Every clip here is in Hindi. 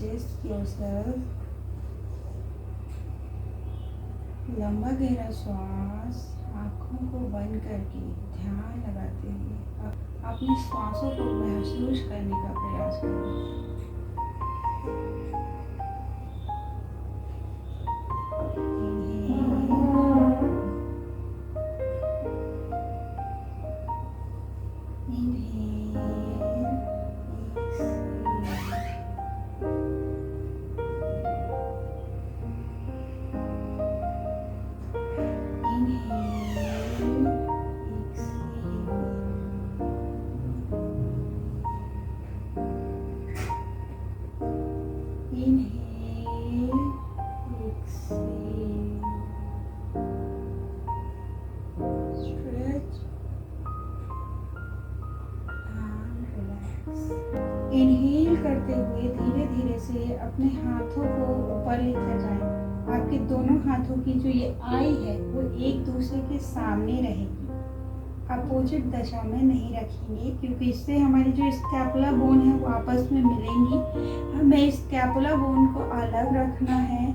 Adjust yourself. लंबा गहरा श्वास आँखों को बंद करके ध्यान लगाते हुए अपनी श्वासों को महसूस करने का प्रयास करें। इनहेल करते हुए धीरे धीरे से अपने हाथों को ऊपर लेकर जाएं। आपके दोनों हाथों की जो ये आई है वो एक दूसरे के सामने रहेगी, अपोजिट दिशा में नहीं रखेंगे, क्योंकि इससे हमारी जो स्कैपुला बोन है वो आपस में मिलेंगी। हमें स्कैपुला बोन को अलग रखना है।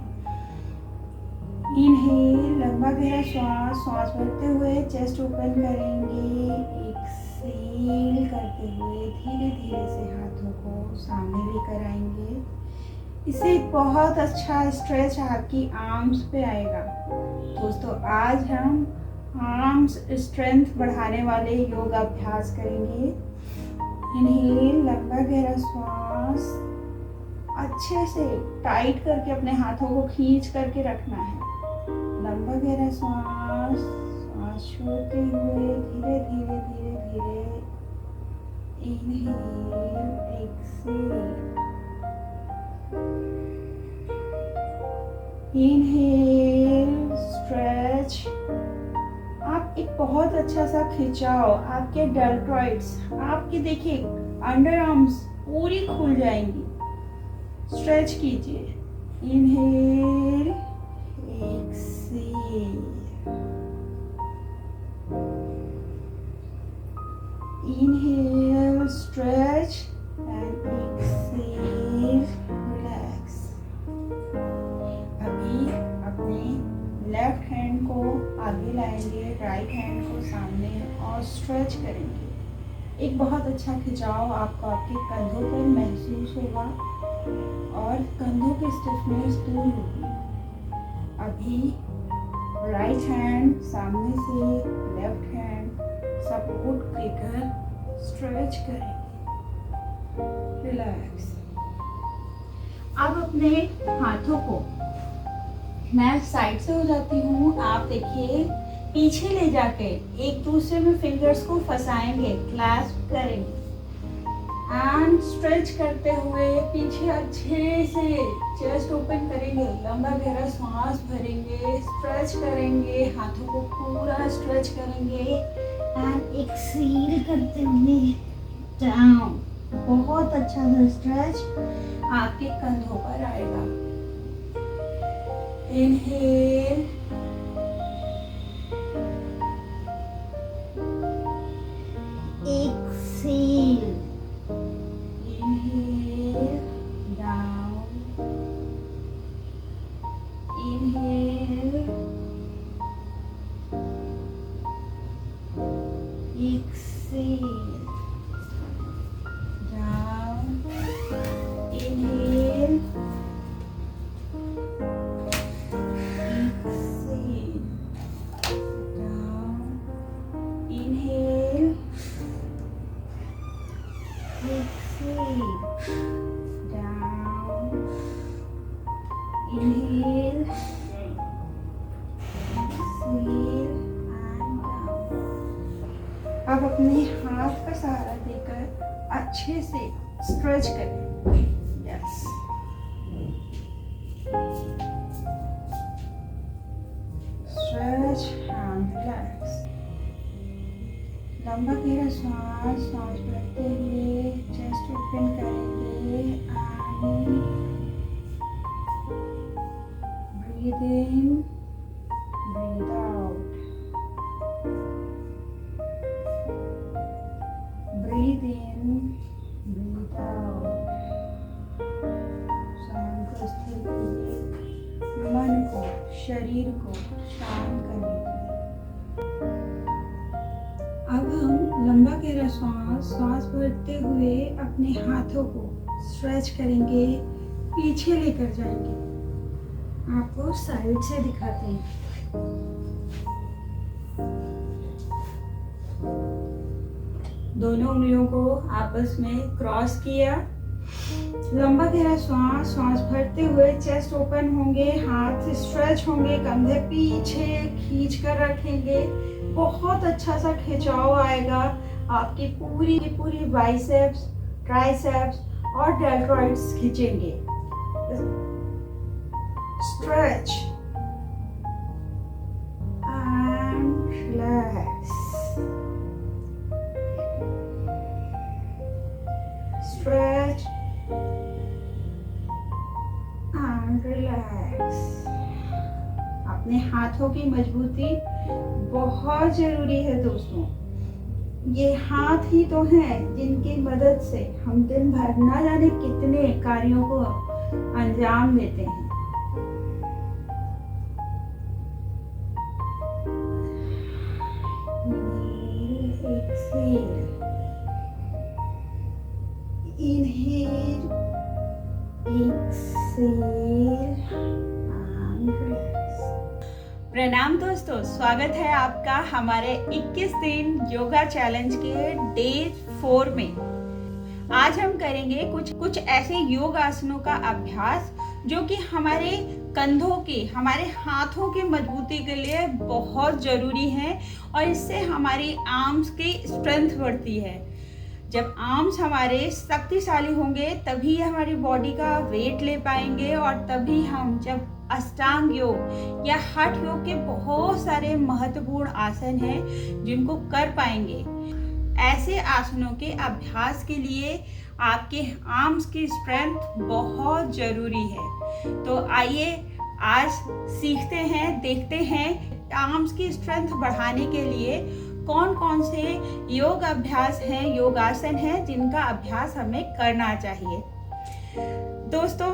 इनहेल, लंबा गहरा सांस भरते हुए चेस्ट ओपन करेंगे। एक्सहेल करते हुए धीरे धीरे से हाथों को सामने लेकर आएंगे। इससे एक बहुत अच्छा स्ट्रेच आपकी आर्म्स पे आएगा। दोस्तों, आज हम आर्म्स स्ट्रेंथ बढ़ाने वाले योग अभ्यास करेंगे। इनहेल, लंबा गहरा श्वास अच्छे से टाइट करके अपने हाथों को खींच करके रखना है। लंबा गहरा सांस छोड़ते हुए धीरे धीरे धीरे धीरे इनहेल, एक्सहेल। Inhale, stretch. आप एक बहुत अच्छा सा खिंचाव, आपके डेल्टॉइड्स, आपके देखिए अंडर आर्म्स पूरी खुल जाएंगी। स्ट्रेच कीजिए। Inhale, exhale. Inhale, stretch and exhale, relax. अभी अपने लेफ्ट हैंड को आगे लाएंगे, राइट हैंड को सामने और स्ट्रेच करेंगे। एक बहुत अच्छा खिंचाव आपको आपके कंधों पर महसूस होगा और कंधों की स्टिफनेस दूर होगी। अभी राइट हैंड सामने से लेफ्ट हैंड सपोर्ट देकर स्ट्रेच करेंगे। रिलैक्स। अब अपने हाथों को, मैं साइड से हो जाती हूँ, आप देखिए पीछे ले जाके एक दूसरे में फिंगर्स को फंसाएंगे, क्लैस्प करेंगे एंड स्ट्रेच करते हुए पीछे अच्छे से चेस्ट ओपन करेंगे। लंबा गहरा सांस भरेंगे, स्ट्रेच करेंगे, हाथों को पूरा स्ट्रेच करेंगे एंड एक्सहेल करते हुए डाउन। बहुत अच्छा सा स्ट्रेच आपके कंधों पर आएगा। Inhale, exhale. Inhale, down. Inhale, exhale, down. Inhale, exhale, down. Inhale, exhale, down. Inhale, exhale. आप अपने हाथ का सहारा देकर अच्छे से स्ट्रेच करें। यस। Stretch and relax. लंबा गहरा सांस भरते हुए चेस्ट ओपन करेंगे and breathe in, breathe out. Breathe in, breathe out. शरीर को शांत करने के लिए। अब हम लंबा गहरा सांस भरते हुए अपने हाथों को स्ट्रेच करेंगे, पीछे लेकर जाएंगे। आपको साइड से दिखाते हैं। दोनों उंगलियों को आपस में क्रॉस किया। लंबा गहरा सांस भरते हुए चेस्ट ओपन होंगे, हाथ स्ट्रेच होंगे, कंधे पीछे खींच कर रखेंगे। बहुत अच्छा सा खिंचाव आएगा। आपकी पूरी बाइसेप्स, ट्राइसेप्स और डेल्टॉइड्स खींचेंगे। Stretch and relax, stretch and relax. अपने हाथों की मजबूती बहुत जरूरी है दोस्तों। ये हाथ ही तो हैं जिनकी मदद से हम दिन भर न जाने कितने कार्यों को अंजाम देते हैं। Inhale, exhale and relax. प्रणाम दोस्तों, स्वागत है आपका हमारे 21 दिन योगा चैलेंज के डे 4 में। आज हम करेंगे कुछ ऐसे योग आसनों का अभ्यास जो कि हमारे कंधों की, हमारे हाथों की मजबूती के लिए बहुत जरूरी है और इससे हमारी आर्म्स की स्ट्रेंथ बढ़ती है। जब आर्म्स हमारे शक्तिशाली होंगे तभी हमारी बॉडी का वेट ले पाएंगे और तभी हम जब अष्टांग योग या हठ योग के बहुत सारे महत्वपूर्ण आसन हैं जिनको कर पाएंगे। ऐसे आसनों के अभ्यास के लिए आपके आर्म्स की स्ट्रेंथ बहुत जरूरी है। तो आइए आज सीखते हैं, देखते हैं आर्म्स की स्ट्रेंथ बढ़ाने के लिए कौन कौन से योग अभ्यास हैं, योगासन हैं जिनका अभ्यास हमें करना चाहिए। दोस्तों,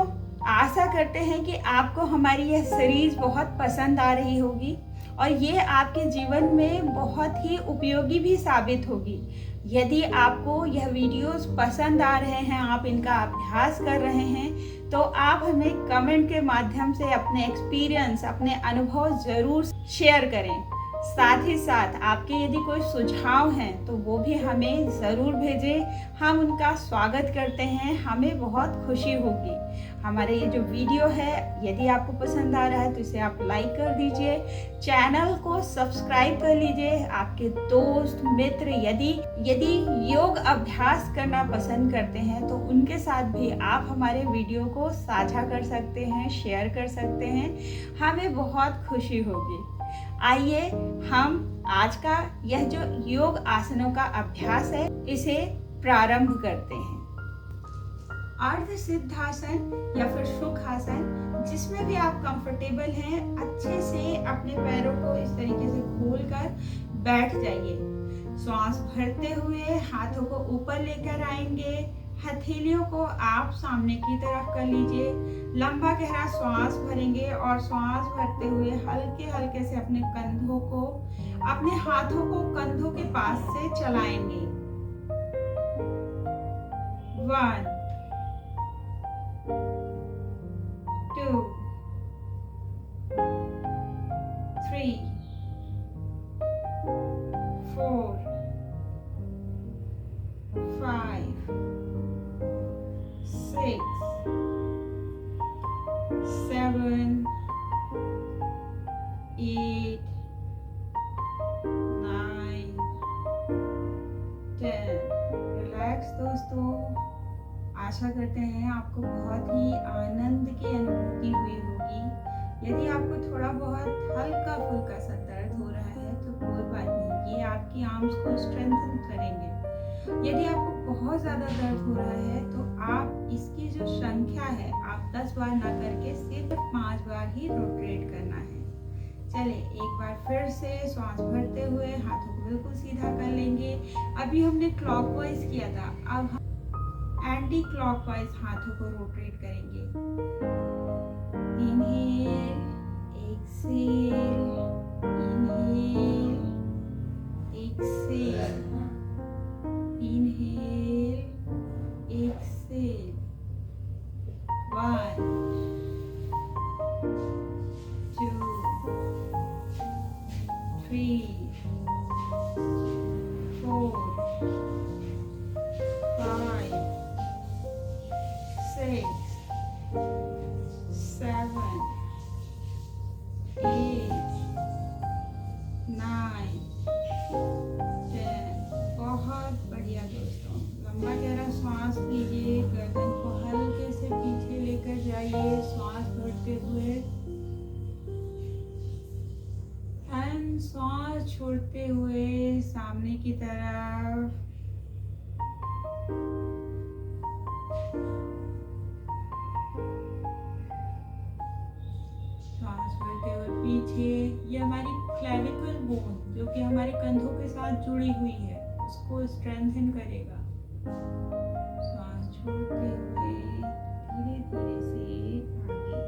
आशा करते हैं कि आपको हमारी यह सीरीज बहुत पसंद आ रही होगी और ये आपके जीवन में बहुत ही उपयोगी भी साबित होगी। यदि आपको यह वीडियोस पसंद आ रहे हैं, आप इनका अभ्यास कर रहे हैं, तो आप हमें कमेंट के माध्यम से अपने एक्सपीरियंस, अपने अनुभव जरूर शेयर करें। साथ ही साथ आपके यदि कोई सुझाव हैं तो वो भी हमें ज़रूर भेजें। हम उनका स्वागत करते हैं, हमें बहुत खुशी होगी। हमारे ये जो वीडियो है यदि आपको पसंद आ रहा है तो इसे आप लाइक कर दीजिए, चैनल को सब्सक्राइब कर लीजिए। आपके दोस्त मित्र यदि योग अभ्यास करना पसंद करते हैं तो उनके साथ भी आप हमारे वीडियो को साझा कर सकते हैं, शेयर कर सकते हैं। हमें बहुत खुशी होगी। आइए हम आज का यह जो योग आसनों का अभ्यास है इसे प्रारंभ करते हैं। अर्ध सिद्धासन या फिर सुखासन, जिसमें भी आप कंफर्टेबल हैं, अच्छे से अपने पैरों को इस तरीके से खोलकर बैठ जाइए। सांस भरते हुए हाथों को ऊपर लेकर आएंगे, हथेलियों को आप सामने की तरफ कर लीजिए। लंबा गहरा सांस भरेंगे और सांस भरते हुए हल्के हल्के से अपने कंधों को, अपने हाथों को कंधों के पास से चलाएंगे। 1 2 3 4 5 6 7 8 9 10। रिलैक्स दोस्तों। आशा करते हैं आपको बहुत ही आनंद की अनुभूति हुई होगी। यदि आपको थोड़ा बहुत हल्का फुल्का सा दर्द हो रहा है तो कोई बात नहीं, ये आपकी आर्म्स को स्ट्रेंथन करेंगे। यदि आपको बहुत ज़्यादा दर्द हो रहा है तो आप इसकी जो संख्या है आप 10 बार ना करके सिर्फ 5 बार ही रोटेट करना है। चलिए एक बार फिर से सांस भरते हुए हाथों को बिल्कुल सीधा कर लेंगे। अभी हमने क्लॉकवाइज किया था, अब हम एंटी क्लॉकवाइज हाथों को रोटेट करेंगे। Inhale, exhale. exhale, inhale, exhale, inhale, exhale. 1, 2, 3, 4, 5, 6, 7, 8, 9, 10. बहुत बढ़िया दोस्तों। लंबा गहरा श्वास लीजिए, गर्दन को हल्के से पीछे लेकर जाइए, श्वास भरते हुए एंड श्वास छोड़ते हुए सामने की तरफ। श्वास भरते हुए पीछे। ये हमारी क्लेविकल बोन जो कि हमारे कंधों के साथ जुड़ी हुई है, उसको स्ट्रेंथन करेगा। श्वास छोड़ते हुए धीरे धीरे से आगे।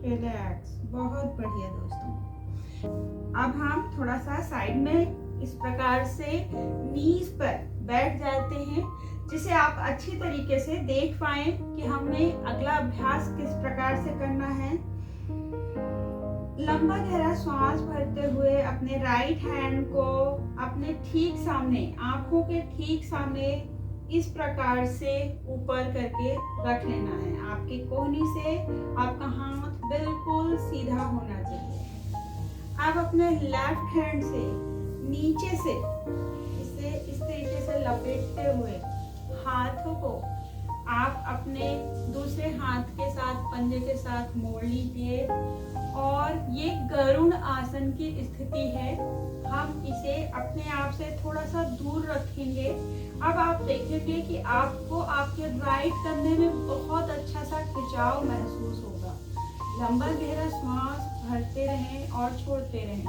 रिलैक्स। बहुत बढ़िया दोस्तों। अब हम थोड़ा सा साइड में इस प्रकार से नीज पर बैठ जाते हैं, जिसे आप अच्छी तरीके से देख पाएं कि हमें अगला अभ्यास किस प्रकार से करना है। लंबा गहरा श्वास भरते हुए अपने राइट हैंड को अपने ठीक सामने, आंखों के ठीक सामने इस प्रकार से ऊपर करके रख लेना है। आपकी कोहनी से आपका हाथ बिल्कुल सीधा होना चाहिए। अब अपने लेफ्ट हैंड से नीचे से इसे इस तरीके से लपेटते हुए हाथों को आप अपने दूसरे हाथ के साथ पंजे के साथ मोड़ लीजिए और ये गरुड़ आसन की स्थिति है। हम इसे अपने आप से थोड़ा सा दूर रखेंगे। अब आप देखेंगे कि आपको आपके राइट कंधे में बहुत अच्छा सा खिंचाव महसूस होगा। लंबा गहरा श्वास भरते रहें और छोड़ते रहें।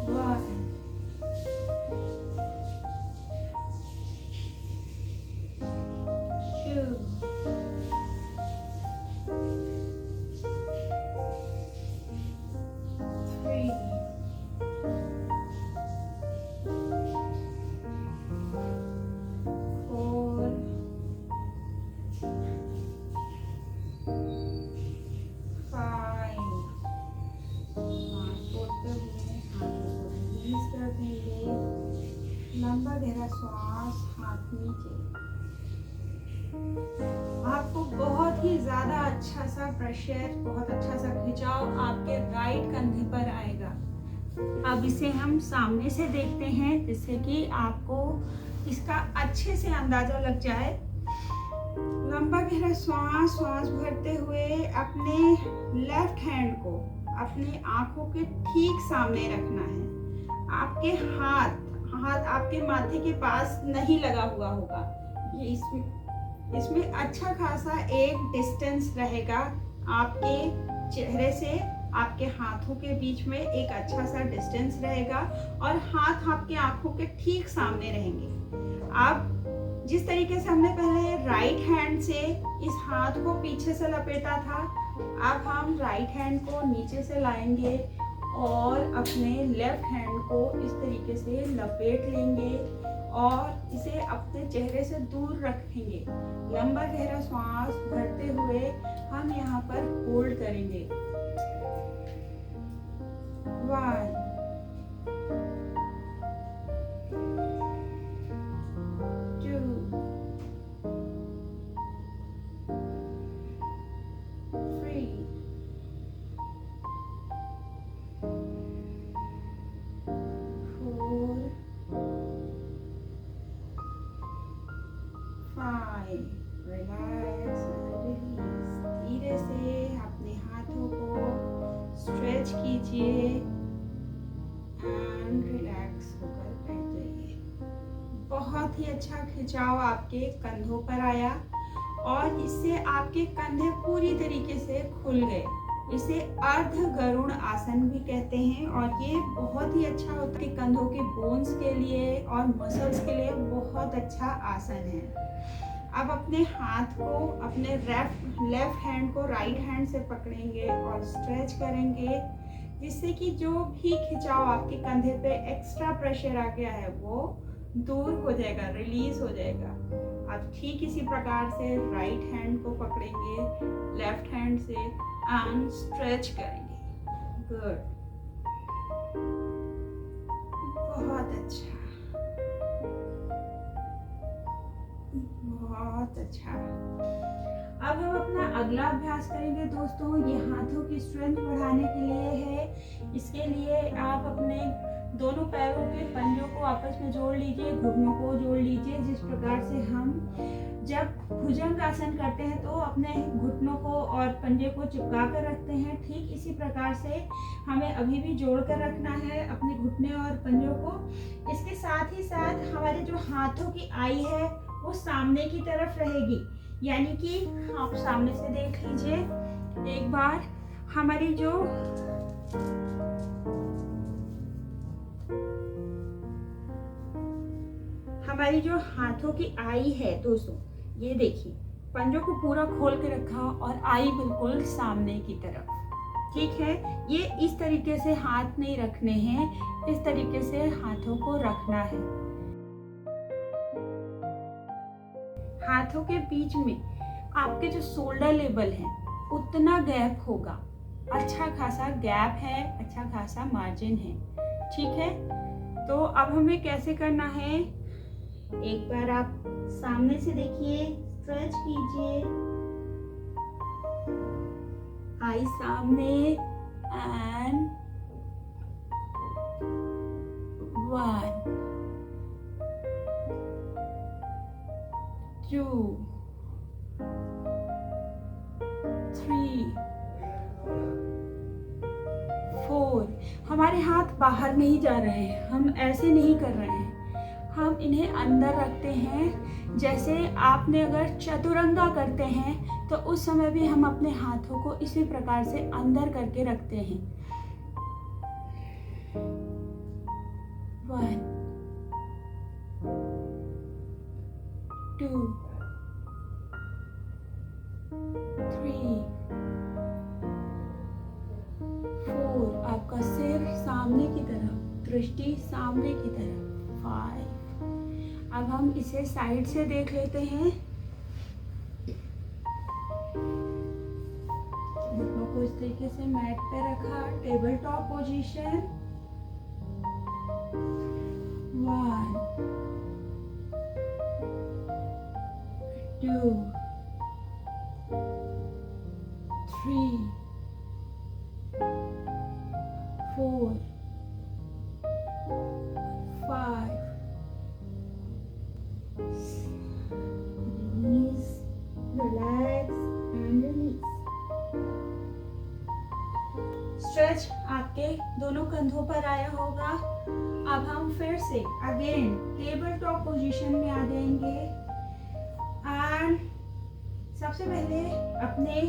1, 2, 3, 4, 5. छोड़ते हुए हाथों को रिलीज कर देंगे। लंबा गहरा श्वास, हाथ नीचे। आपको बहुत ही ज्यादा अच्छा सा प्रेशर, बहुत अच्छा सा खिंचाव आपके राइट कंधे पर आएगा। अब इसे हम सामने से देखते हैं जिससे कि आपको इसका अच्छे से अंदाजा लग जाए। लंबा गहरा श्वास भरते हुए अपने लेफ्ट हैंड को अपने आंखों के ठीक सामने रखना है। आपके हाथ आपके माथे के पास नहीं लगा हुआ होगा। ये इसमें अच्छा खासा एक डिस्टेंस रहेगा। आपके चेहरे से आपके हाथों के बीच में एक अच्छा सा डिस्टेंस रहेगा और हाथ आपके आंखों के ठीक सामने रहेंगे। आप जिस तरीके से हमने पहले राइट हैंड से इस हाथ को पीछे से लपेटा था, अब हम राइट हैंड को नीचे से लाएंगे और अपने लेफ्ट हैंड को इस तरीके से लपेट लेंगे और इसे अपने चेहरे से दूर रखेंगे। लंबा गहरा श्वास भरते हुए हम यहाँ पर होल्ड करेंगे। 1, 2, 3, 4, 5. Relax and release. धीरे से अपने हाथों को स्ट्रेच कीजिए एंड रिलैक्स होकर बैठ जाइए। बहुत ही अच्छा खिंचाव आपके कंधों पर आया और इससे आपके कंधे पूरी तरीके से खुल गए। इसे अर्ध गरुड़ आसन भी कहते हैं और ये बहुत ही अच्छा होता है कंधों के बोन्स के लिए और मसल्स के लिए बहुत अच्छा आसन है। अब अपने हाथ को अपने लेफ्ट हैंड को राइट हैंड से पकड़ेंगे और स्ट्रेच करेंगे, जिससे कि जो भी खिंचाव आपके कंधे पे एक्स्ट्रा प्रेशर आ गया है वो दूर हो जाएगा, रिलीज हो जाएगा। अब ठीक इसी प्रकार से राइट हैंड को पकड़ेंगे लेफ्ट हैंड से एंड स्ट्रेच करेंगे। गुड, बहुत अच्छा, बहुत अच्छा। अब हम अपना अगला अभ्यास करेंगे दोस्तों। ये हाथों की स्ट्रेंथ बढ़ाने के लिए है। इसके लिए आप अपने दोनों पैरों के पंजों को आपस में जोड़ लीजिए, घुटनों को जोड़ लीजिए। जिस प्रकार से हम जब भुजंग आसन करते हैं तो अपने घुटनों को और पंजे को चिपका कर रखते हैं, ठीक इसी प्रकार से हमें अभी भी जोड़ कर रखना है अपने घुटने और पंजों को। इसके साथ ही साथ हमारे जो हाथों की आई है वो सामने की तरफ रहेगी, यानी कि आप सामने से देख लीजिए एक बार। हमारी जो हाथों की आई है दोस्तों, ये देखिए पंजों को पूरा खोल के रखा और आई बिल्कुल सामने की तरफ। ठीक है, ये इस तरीके से हाथ नहीं रखने हैं, इस तरीके से हाथों को रखना है। हाथों के बीच में आपके जो शोल्डर लेवल है उतना गैप होगा, अच्छा खासा गैप है, अच्छा खासा मार्जिन है। ठीक है, तो अब हमें कैसे करना है, एक बार आप सामने से देखिए, स्ट्रेच कीजिए, आई सामने एंड 1 2 3 4। हमारे हाथ बाहर नहीं जा रहे हैं, हम ऐसे नहीं कर रहे हैं, हम इन्हें अंदर रखते हैं। जैसे आपने अगर चतुरंगा करते हैं तो उस समय भी हम अपने हाथों को इसी प्रकार से अंदर करके रखते हैं। 1 2 3 4। आपका सिर सामने की तरफ, दृष्टि सामने की तरफ। 5। अब हम इसे साइड से देख लेते हैं। घुटनों को इस तरीके से मैट पे रखा, table top position. 1 2 3 4 5। Release, relax and release. Stretch आपके दोनों कंधों पर आया होगा। अब हम फिर से अगेन टेबल टॉप पोजीशन में आ जाएंगे एंड सबसे पहले अपने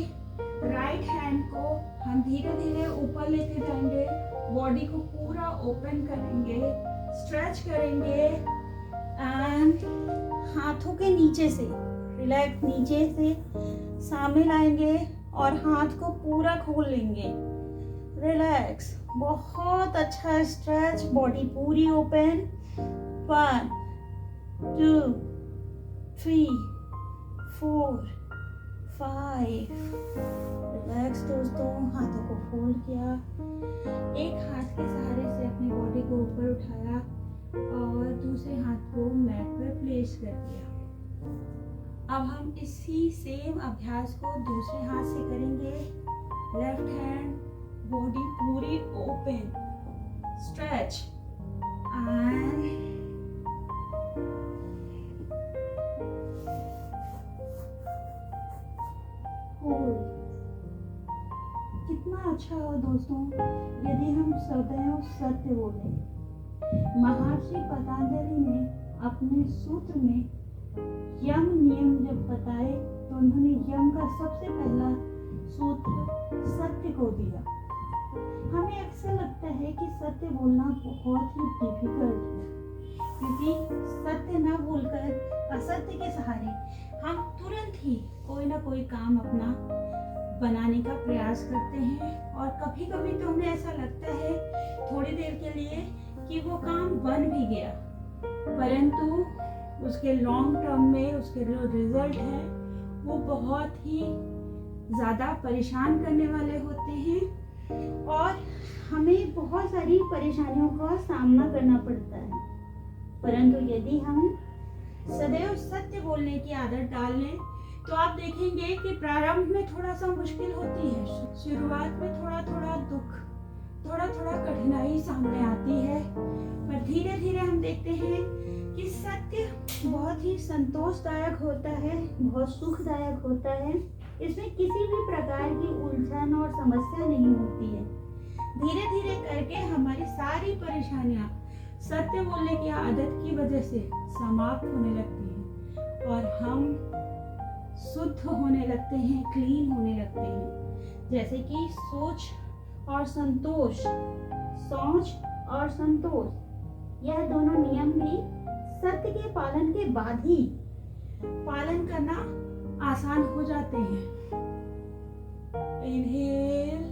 राइट हैंड को हम धीरे धीरे ऊपर लेके जाएंगे, बॉडी को पूरा ओपन करेंगे, स्ट्रेच करेंगे एंड हाथों के नीचे से रिलैक्स, नीचे से सामने लाएंगे और हाथ को पूरा खोल लेंगे। रिलैक्स, बहुत अच्छा स्ट्रेच, बॉडी पूरी ओपन। 1 2 3 4 5। रिलैक्स दोस्तों, हाथों को फोल्ड किया, एक हाथ के सहारे से अपनी बॉडी को ऊपर उठाया और दूसरे हाथ को मैट पर प्लेस कर दिया। अब हम इसी सेम अभ्यास को दूसरे हाथ से करेंगे। लेफ्ट हैंड, बॉडी पूरी ओपन, स्ट्रेच एंड होल्ड। कितना अच्छा हो दोस्तों यदि हम सदैव सत्य बोले। महर्षि पतंजलि ने अपने सूत्र में यम नियम जब बताए तो उन्होंने यम का सबसे पहला सूत्र सत्य को दिया। हमें अक्सर लगता है कि सत्य बोलना बहुत ही डिफिकल्ट है, क्योंकि सत्य न बोलकर असत्य के सहारे हम तुरंत ही कोई ना कोई काम अपना बनाने का प्रयास करते हैं, और कभी कभी तो हमें ऐसा लगता है थोड़ी देर के लिए कि वो काम बन भी गया, परंतु उसके लॉन्ग टर्म में उसके जो रिजल्ट है वो बहुत ही ज़्यादा परेशान करने वाले होते हैं, और हमें बहुत सारी परेशानियों का सामना करना पड़ता है। परंतु यदि हम सदैव सत्य बोलने की आदत डाल लें तो आप देखेंगे कि प्रारंभ में थोड़ा सा मुश्किल होती है, शुरुआत में थोड़ा थोड़ा दुख, थोड़ा थोड़ा कठिनाई सामने आती है, पर धीरे धीरे हम देखते हैं कि सत्य बहुत ही संतोषदायक होता है, बहुत सुखदायक होता है। इसमें किसी भी प्रकार की उलझन और समस्या नहीं होती है। धीरे धीरे करके हमारी सारी परेशानियां सत्य बोलने की आदत की वजह से समाप्त होने लगती हैं और हम शुद्ध होने लगते हैं, क्लीन होने लगते हैं। जैसे कि सोच और संतोष, यह दोनों नियम भी सत्य के पालन के बाद ही पालन करना आसान हो जाते हैं। Inhale,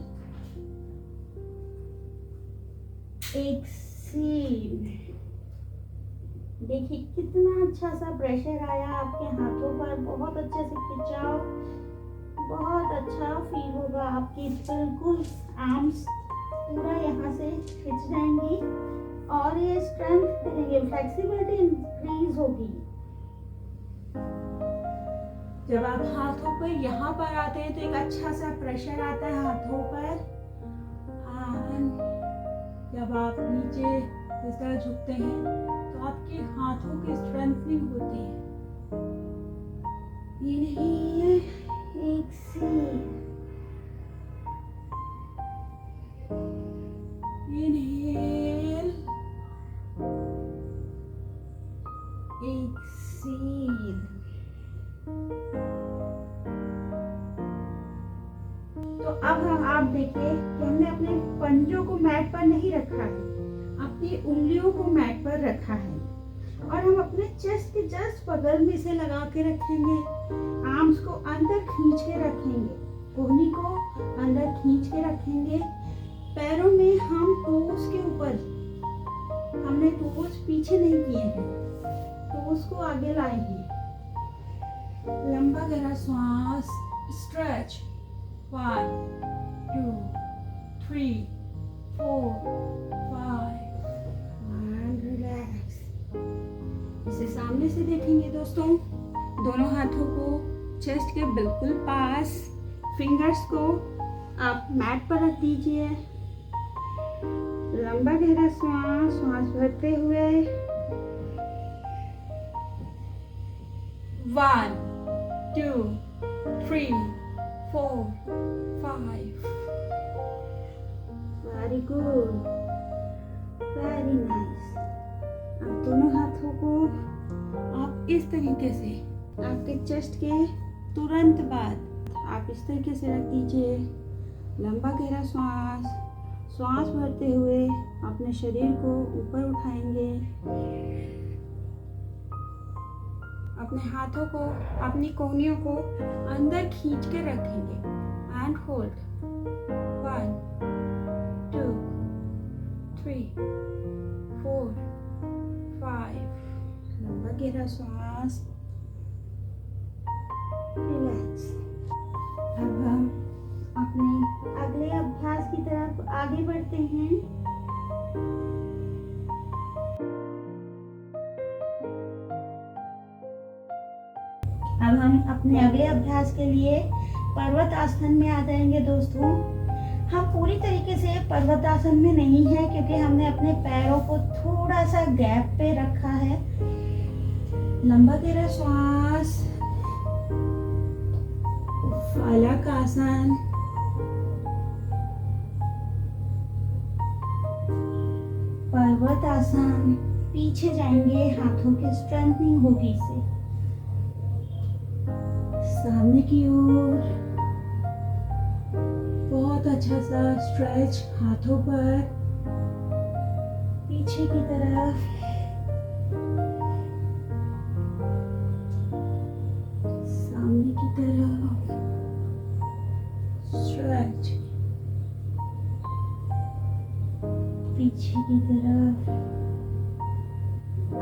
exhale. देखिए कितना अच्छा सा प्रेशर आया आपके हाथों पर, बहुत अच्छे से खिंचाओ, बहुत अच्छा फील होगा। आपकी बिल्कुल आर्म्स पूरा यहाँ से खिंच जाएंगी और ये स्ट्रेंथ करेंगे, फ्लेक्सिबिलिटी इंक्रीज होगी। जब आप हाथों पर यहाँ पर आते हैं तो एक अच्छा सा प्रेशर आता है हाथों पर। जब आप नीचे इस तरह झुकते हैं तो आपके हाथों की स्ट्रेंथनिंग होती है। Inhale, exhale, inhale, exhale. तो अब आप देखिए कि हमने अपने पंजों को मैट पर नहीं रखा है, अपनी उंगलियों को मैट पर रखा है, और हम अपने चेस्ट के जस्ट बगल में इसे लगा के रखेंगे। आर्म्स को अंदर खींच के रखेंगे, कोहनी को अंदर खींच के रखेंगे। पैरों में हम टोस के ऊपर, हमने टोस पीछे नहीं किए हैं, टोस को आगे लाएंगे। लंबा गहरा श्वास, स्ट्रेच। 1 2 3 4 5 and relax। इसे सामने से देखेंगे दोस्तों। दोनों हाथों को चेस्ट के बिल्कुल पास, फिंगर्स को आप मैट पर रख दीजिए। लंबा गहरा श्वास भरते हुए 1 2 3 4 5। Very good, very nice. अब दोनों हाथों को आप इस तरीके से आपके चेस्ट के तुरंत बाद आप इस तरीके से रख दीजिए। लंबा गहरा श्वास भरते हुए अपने शरीर को ऊपर उठाएंगे। अपने हाथों को, अपनी कोहनियों को अंदर खींच के रखेंगे एंड होल्ड। 1 2 3 4 5। लंबा गहरा श्वास, रिलैक्स। अब हम अपने अगले अभ्यास की तरफ आगे बढ़ते हैं। अब हम अपने अगले अभ्यास के लिए पर्वत आसन में आ जाएंगे दोस्तों। हम पूरी तरीके से पर्वत आसन में नहीं है, क्योंकि हमने अपने पैरों को थोड़ा सा गैप पे रखा है। लंबा गहरा श्वास, फलक आसन। पर्वत आसन, पीछे जाएंगे, हाथों की स्ट्रेंथनिंग होगी इससे। सामने की ओर बहुत अच्छा सा स्ट्रेच हाथों पर, पीछे की तरफ, सामने की तरफ स्ट्रेच, पीछे की तरफ।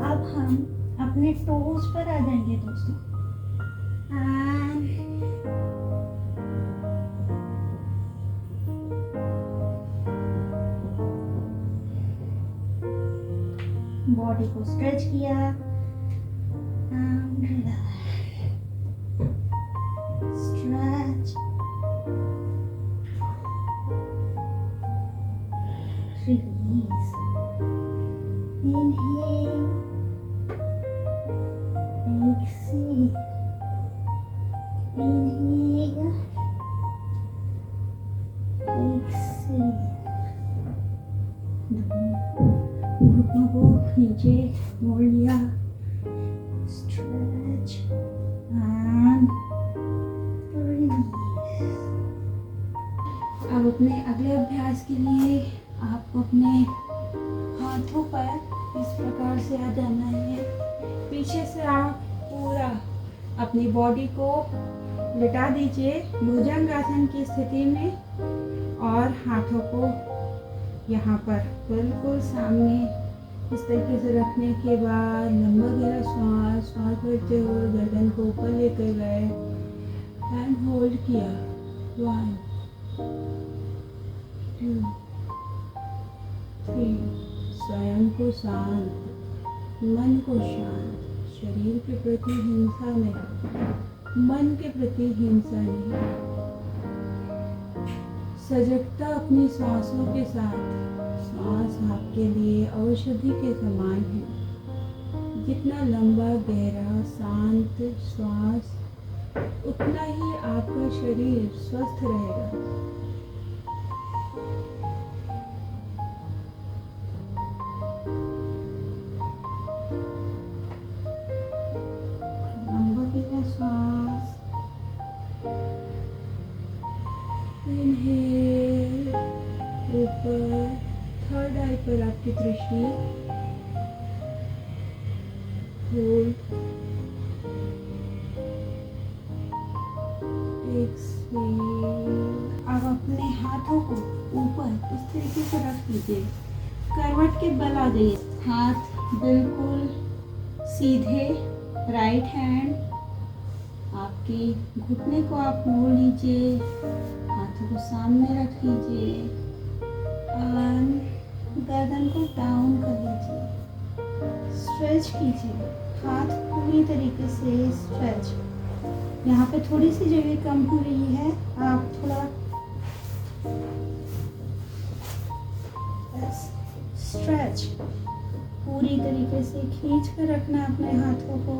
अब हम अपने टोज पर आ जाएंगे दोस्तों। बॉडी को स्ट्रेच किया, stretch, release, inhale, exhale, inhale, exhale। घुटनों को नीचे मोड़ लिया, स्ट्रेच एंड रिलीज। अब अपने अगले अभ्यास के लिए आपको अपने हाथों पर इस प्रकार से आ जाना है। पीछे से आप पूरा अपनी बॉडी को लिटा दीजिए भुजंगासन की स्थिति में, और हाथों को यहाँ पर बिल्कुल सामने इस तरीके से रखने के बाद लंबा गहरा सांस भरते हुए गर्दन को ऊपर लेकर गए एंड होल्ड किया। 1 2 3। स्वयं को शांत, मन को शांत, शरीर के प्रति हिंसा नहीं, मन के प्रति हिंसा नहीं, सजगता अपनी सांसों के साथ। सांस आपके लिए औषधि के समान है। जितना लंबा गहरा शांत श्वास, उतना ही आपका शरीर स्वस्थ रहेगा। सांस, इनहेल, ऊपर थर्ड आई पर आपकी दृष्टि, होल्ड, एक्सहेल। अब अपने हाथों को ऊपर इस तरीके से रख दीजिए, करवट के बल आ जाइए, हाथ बिल्कुल सीधे, राइट हैंड आपके घुटने को आप मोड़ लीजिए, हाथों को सामने रख लीजिए, गर्दन को डाउन कर लीजिए, स्ट्रेच कीजिए, हाथ पूरी तरीके से स्ट्रेच। यहाँ पे थोड़ी सी जगह कम हो रही है, आप थोड़ा स्ट्रेच पूरी तरीके से खींच कर रखना अपने हाथों को।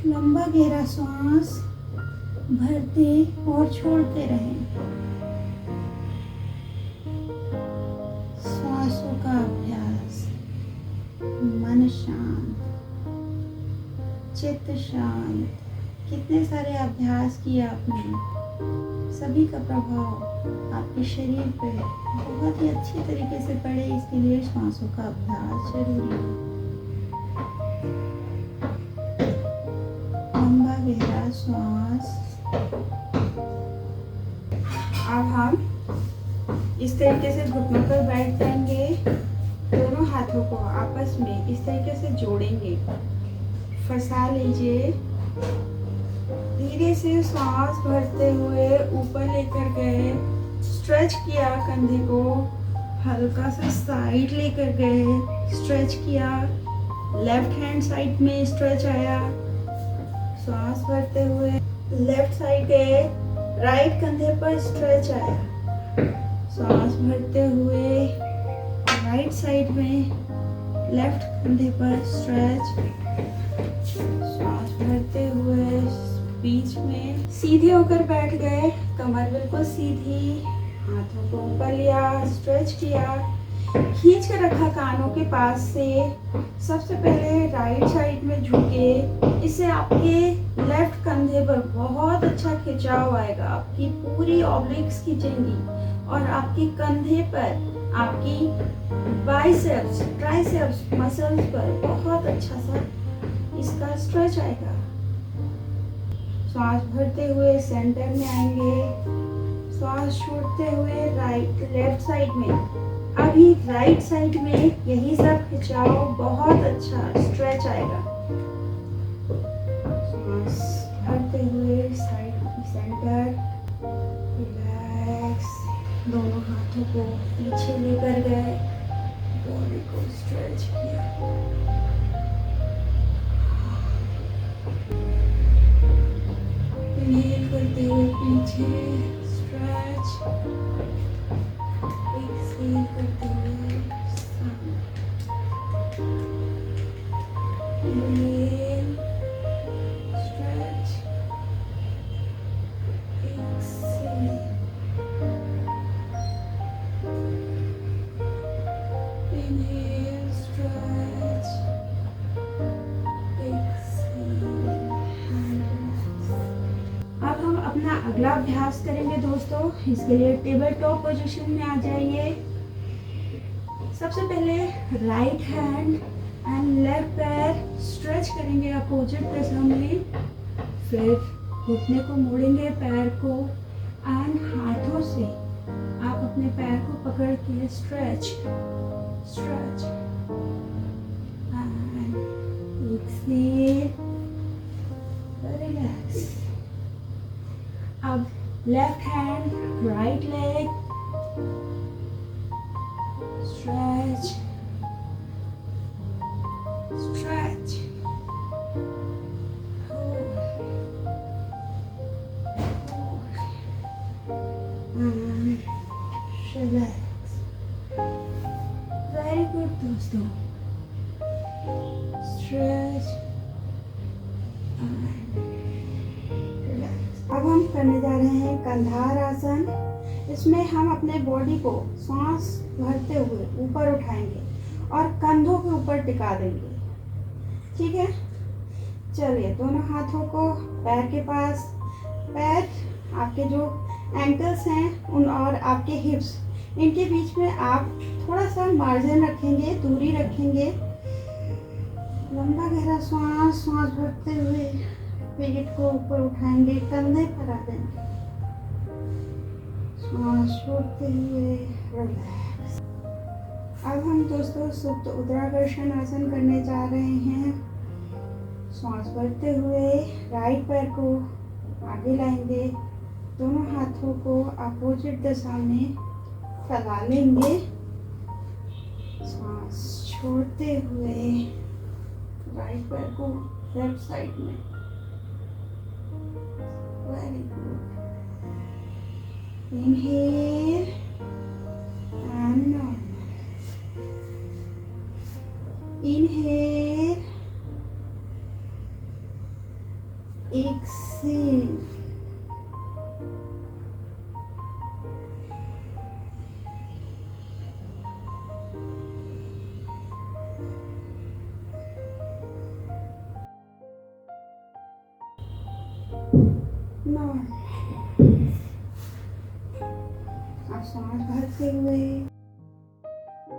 लंबा गहरा सांस भरते और छोड़ते रहें। सांसों का अभ्यास, मन शांत, चित्त शांत। कितने सारे अभ्यास किए आपने, सभी का प्रभाव आपके शरीर पे बहुत ही अच्छी तरीके से पड़े, इसके लिए सांसों का अभ्यास जरूरी है। लंबा गहरा श्वास। अब हम इस तरीके से घुटनों पर बैठ जाएंगे, दोनों हाथों को आपस में इस तरीके से जोड़ेंगे, फंसा लीजिए। धीरे से सांस भरते हुए ऊपर लेकर गए, स्ट्रेच किया, कंधे को हल्का सा साइड लेकर गए, स्ट्रेच किया, लेफ्ट हैंड साइड में स्ट्रेच आया, सांस भरते हुए लेफ्ट साइड गए, राइट कंधे पर स्ट्रेच आया, सांस भरते हुए राइट साइड में लेफ्ट कंधे पर स्ट्रेच, सांस भरते हुए बीच में सीधे होकर बैठ गए, कमर बिल्कुल सीधी, हाथों को ऊपर लिया, स्ट्रेच किया, खींच कर रखा कानों के पास से। सबसे पहले राइट साइड में झुके, इससे आपके लेफ्ट कंधे पर बहुत अच्छा खिंचाव आएगा, आपकी पूरी ऑब्लिक्स खींचेंगी और आपके कंधे पर, आपकी बाइसेप्स, ट्राइसेप्स मसल्स पर बहुत अच्छा सा इसका स्ट्रेच आएगा। सांस भरते हुए सेंटर में आएंगे, सांस छोड़ते हुए लेफ्ट साइड में। अभी राइट साइड में यही सब खिंचाव, बहुत अच्छा स्ट्रेच आएगा। सांस भरते हुए सेंटर, रिलैक्स, दोनों हाथों को पीछे लेकर गए, बॉडी को स्ट्रेच किया। इनहेल करते हुए पीछे स्ट्रेच, एक्सहेल करते हुए सामने। Inhale, stretch, exhale. Inhale, stretch, exhale. अब हम अपना अगला अभ्यास करेंगे दोस्तों। इसके लिए टेबल टॉप पोजीशन में आ जाइए। सबसे पहले राइट हैंड एंड लेफ्ट पैर स्ट्रेच करेंगे अपोजिट दिशा में। फिर घुटने को मोड़ेंगे, पैर को, एंड हाथों से आप अपने पैर को पकड़ के stretch stretch and exhale, relax. अब left hand, right leg, stretch, stretch, hold, and relax. Very good दोस्तों। Stretch and relax। अब हम करने जा रहे हैं कंधार आसन। इसमें हम अपने बॉडी को सांस भरते हुए ऊपर उठाएंगे और कंधों के ऊपर टिका देंगे। ठीक है, चलिए दोनों हाथों को पैर के पास, पैर आपके जो एंकल्स हैं उन और आपके हिप्स, इनके बीच में आप थोड़ा सा मार्जिन रखेंगे, दूरी रखेंगे। लंबा गहरा सांस भरते हुए पेट को ऊपर उठाएंगे, कंधे पर आ देंगे। सांस छोड़ते हुए रिलैक्स। अब हम दोस्तों सुप्त उत्तराकर्षण आसन करने जा रहे हैं। सांस भरते हुए राइट पैर को आगे लाएंगे, दोनों हाथों को अपोजिट दिशा में फैला लेंगे। सांस छोड़ते हुए राइट पैर को लेफ्ट साइड में। Very good. Inhale and normal. Inhale, exhale. Normal. सांस भरते हुए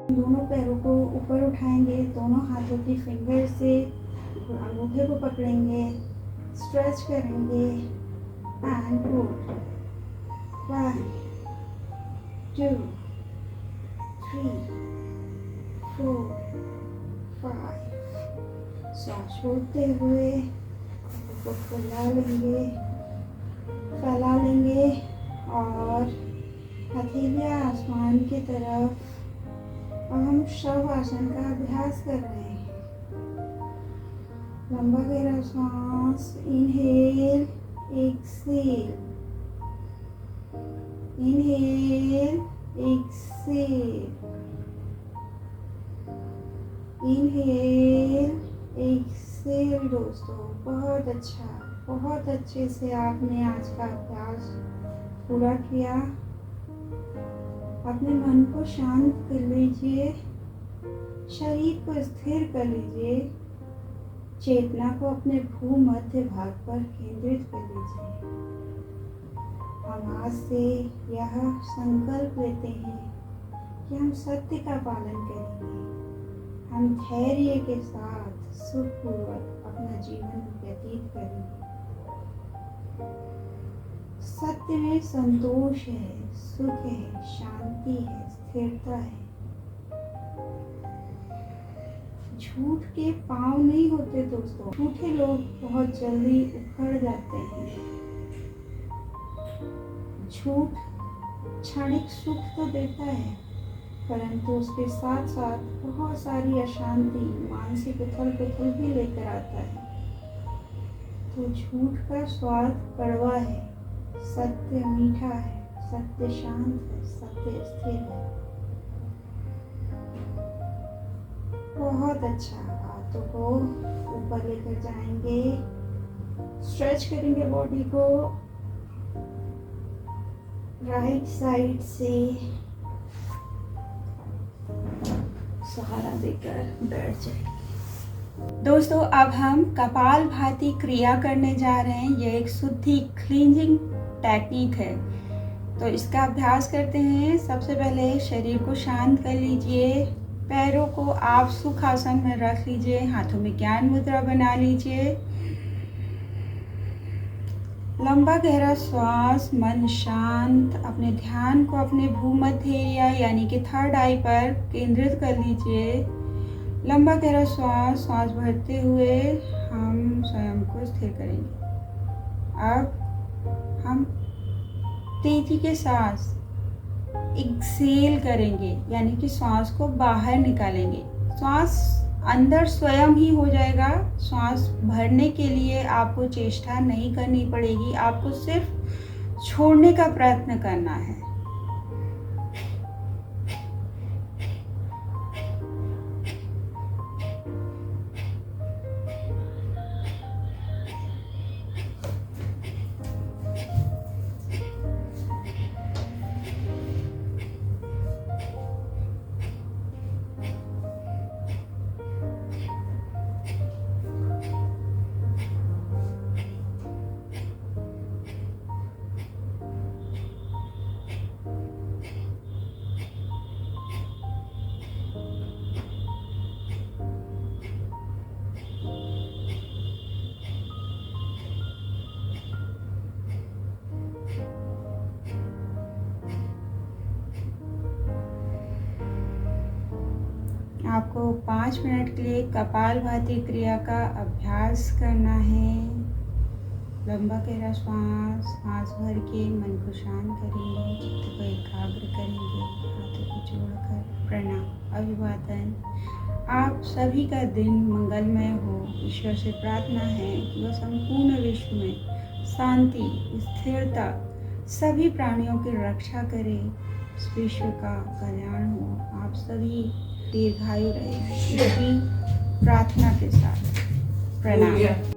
दोनों पैरों को ऊपर उठाएंगे, दोनों हाथों की फिंगर से अंगूठे को पकड़ेंगे, स्ट्रेच करेंगे एंड होल्ड। 1 2 3 4 5। सांस छोड़ते हुए को फैला लेंगे और हथेलियां आसमान की तरफ। अब हम शव आसन का अभ्यास कर रहे हैं। लंबा गहरा सांस, inhale, exhale, inhale, exhale, inhale, exhale. दोस्तों बहुत अच्छा, बहुत अच्छे से आपने आज का अभ्यास पूरा किया। अपने मन को शांत कर लीजिए, शरीर को स्थिर कर लीजिए, चेतना को अपने भूमध्य भाग पर केंद्रित कर लीजिए। हम आज से यह संकल्प लेते हैं कि हम सत्य का पालन करेंगे। हम धैर्य के साथ सुखपूर्वक अपना जीवन व्यतीत करेंगे। सत्य में संतोष है, सुख है, शांति है, स्थिरता है। झूठ के पांव नहीं होते दोस्तों। झूठे लोग बहुत जल्दी उखड़ जाते हैं। झूठ क्षणिक सुख तो देता है, परंतु उसके साथ साथ बहुत सारी अशांति, मानसिक उथल पुथल भी लेकर आता है। तो झूठ का स्वाद कड़वा है, सत्य मीठा है, सत्य शांत है, सत्य स्थिर है। बहुत अच्छा। हाथों को ऊपर लेकर जाएंगे, स्ट्रेच करेंगे बॉडी को, राइट साइड से सहारा देकर बैठ जाएंगे। दोस्तों अब हम कपालभाति क्रिया करने जा रहे हैं। यह एक शुद्धि क्लींजिंग टेक्निक है, तो इसका अभ्यास करते हैं। सबसे पहले शरीर को शांत कर लीजिए, पैरों को आप सुखासन में रख लीजिए, हाथों में ज्ञान मुद्रा बना लीजिए। लंबा गहरा श्वास, मन शांत, अपने ध्यान को अपने भूमध्य एरिया यानी कि थर्ड आई पर केंद्रित कर लीजिए। लंबा गहरा श्वास भरते हुए हम स्वयं को स्थिर करेंगे। अब हम तेजी के साथ एक्सेल करेंगे, यानी कि श्वास को बाहर निकालेंगे। श्वास अंदर स्वयं ही हो जाएगा। श्वास भरने के लिए आपको चेष्टा नहीं करनी पड़ेगी, आपको सिर्फ छोड़ने का प्रयत्न करना है। आपको 5 मिनट के लिए कपालभाति क्रिया का अभ्यास करना है। लंबा गहरा सांस भर के मन को शांत करेंगे, चित्त को एकाग्र करेंगे, हाथों को जोड़कर प्रणाम, अभिवादन। आप सभी का दिन मंगलमय हो। ईश्वर से प्रार्थना है कि वह संपूर्ण विश्व में शांति, स्थिरता, सभी प्राणियों की रक्षा करे, इस विश्व का कल्याण हो। आप सभी दीर्घायु रहे, इसकी प्रार्थना के साथ प्रणाम।